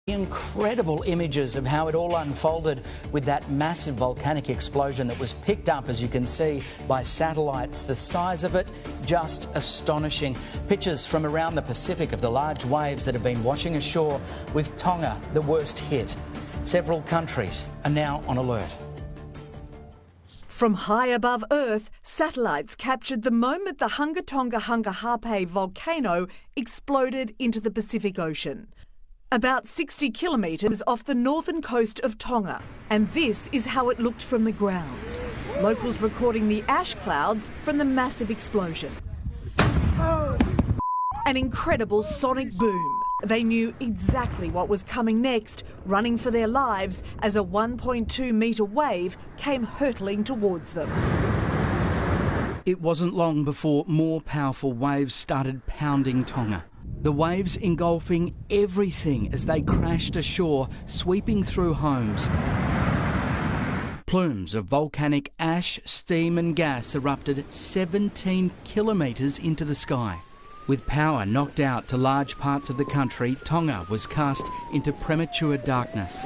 Incredible images of how it all unfolded with that massive volcanic explosion that was picked up, as you can see, by satellites. The size of it, just astonishing. Pictures from around the Pacific of the large waves that have been washing ashore, with Tonga the worst hit. Several countries are now on alert. From high above Earth, satellites captured the moment the Hunga Tonga-Hunga Ha'apai volcano exploded into the Pacific Ocean. About 60 kilometres off the northern coast of Tonga, and this is how it looked from the ground. Locals recording the ash clouds from the massive explosion. An incredible sonic boom. They knew exactly what was coming next, running for their lives as a 1.2 metre wave came hurtling towards them. It wasn't long before more powerful waves started pounding Tonga. The waves engulfing everything as they crashed ashore, sweeping through homes. Plumes of volcanic ash, steam and gas erupted 17 kilometres into the sky. With power knocked out to large parts of the country, Tonga was cast into premature darkness.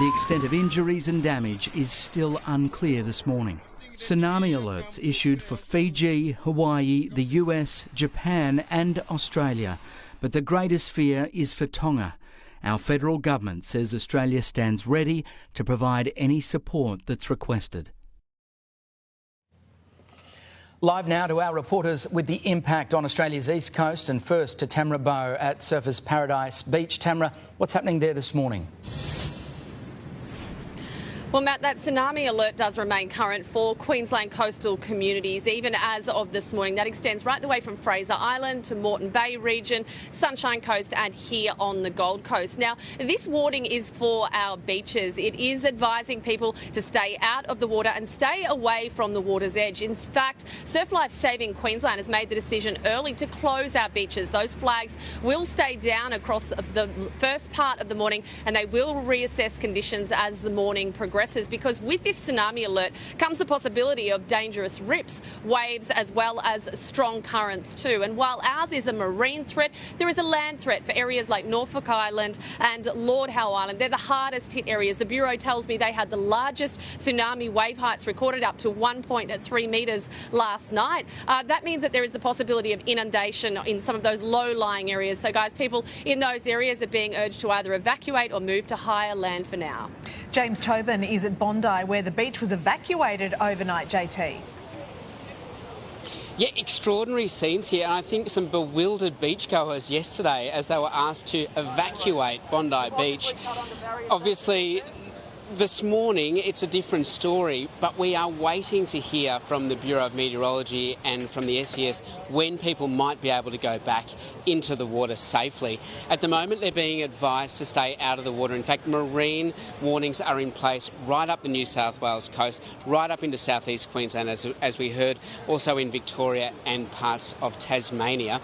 The extent of injuries and damage is still unclear this morning. Tsunami alerts issued for Fiji, Hawaii, the US, Japan and Australia. But the greatest fear is for Tonga. Our federal government says Australia stands ready to provide any support that's requested. Live now to our reporters with the impact on Australia's east coast, and first to Tamra Bow at Surfers Paradise Beach. Tamra, what's happening there this morning? Well, Matt, that tsunami alert does remain current for Queensland coastal communities, even as of this morning. That extends right the way from Fraser Island to Moreton Bay region, Sunshine Coast and here on the Gold Coast. Now, this warning is for our beaches. It is advising people to stay out of the water and stay away from the water's edge. In fact, Surf Life Saving Queensland has made the decision early to close our beaches. Those flags will stay down across the first part of the morning, and they will reassess conditions as the morning progresses, because with this tsunami alert comes the possibility of dangerous rips, waves as well as strong currents too. And while ours is a marine threat, there is a land threat for areas like Norfolk Island and Lord Howe Island. They're the hardest hit areas. The Bureau tells me they had the largest tsunami wave heights recorded, up to 1.3 metres last night. That means that there is the possibility of inundation in some of those low-lying areas. So guys, people in those areas are being urged to either evacuate or move to higher land for now. James Tobin is at Bondi, where the beach was evacuated overnight, JT. Yeah, extraordinary scenes here, and I think some bewildered beachgoers yesterday as they were asked to evacuate Bondi Beach. Obviously, this morning it's a different story, but we are waiting to hear from the Bureau of Meteorology and from the SES when people might be able to go back into the water safely. At the moment, they're being advised to stay out of the water. In fact, marine warnings are in place right up the New South Wales coast, right up into southeast Queensland, as we heard, also in Victoria and parts of Tasmania.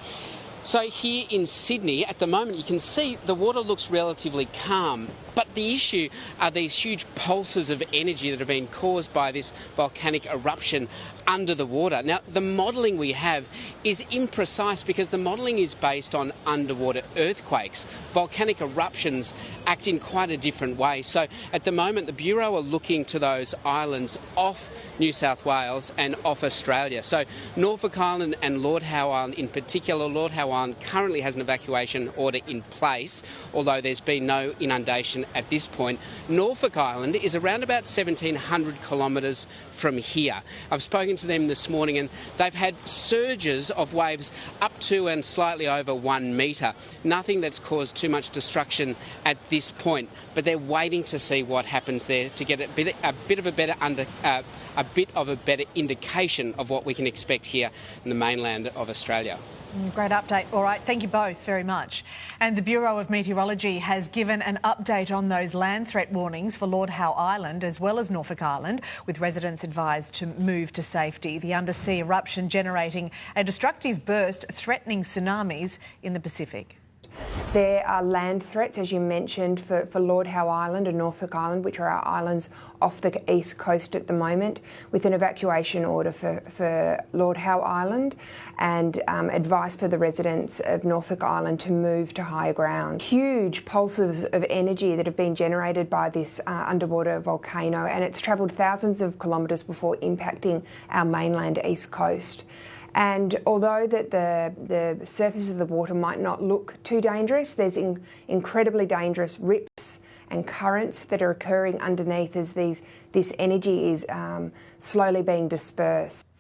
So here in Sydney, at the moment, you can see the water looks relatively calm, but the issue are these huge pulses of energy that have been caused by this volcanic eruption under the water. Now, the modelling we have is imprecise because the modelling is based on underwater earthquakes. Volcanic eruptions act in quite a different way. So at the moment, the Bureau are looking to those islands off New South Wales and off Australia. So Norfolk Island and Lord Howe Island in particular. Lord Howe Island currently has an evacuation order in place, although there's been no inundation at this point. Norfolk Island is around about 1,700 kilometres from here. I've spoken to them this morning and they've had surges of waves up to and slightly over 1 metre. Nothing that's caused too much destruction at this point, but they're waiting to see what happens there to get a bit of a better indication of what we can expect here in the mainland of Australia. Great update. All right, thank you both very much. And the Bureau of Meteorology has given an update on those land threat warnings for Lord Howe Island as well as Norfolk Island, with residents advised to move to safety. The undersea eruption generating a destructive burst threatening tsunamis in the Pacific. There are land threats, as you mentioned, for Lord Howe Island and Norfolk Island, which are our islands off the east coast at the moment, with an evacuation order for Lord Howe Island and advice for the residents of Norfolk Island to move to higher ground. Huge pulses of energy that have been generated by this underwater volcano, and it's travelled thousands of kilometres before impacting our mainland east coast. And although that the surface of the water might not look too dangerous, there's incredibly dangerous rips and currents that are occurring underneath as this energy is slowly being dispersed.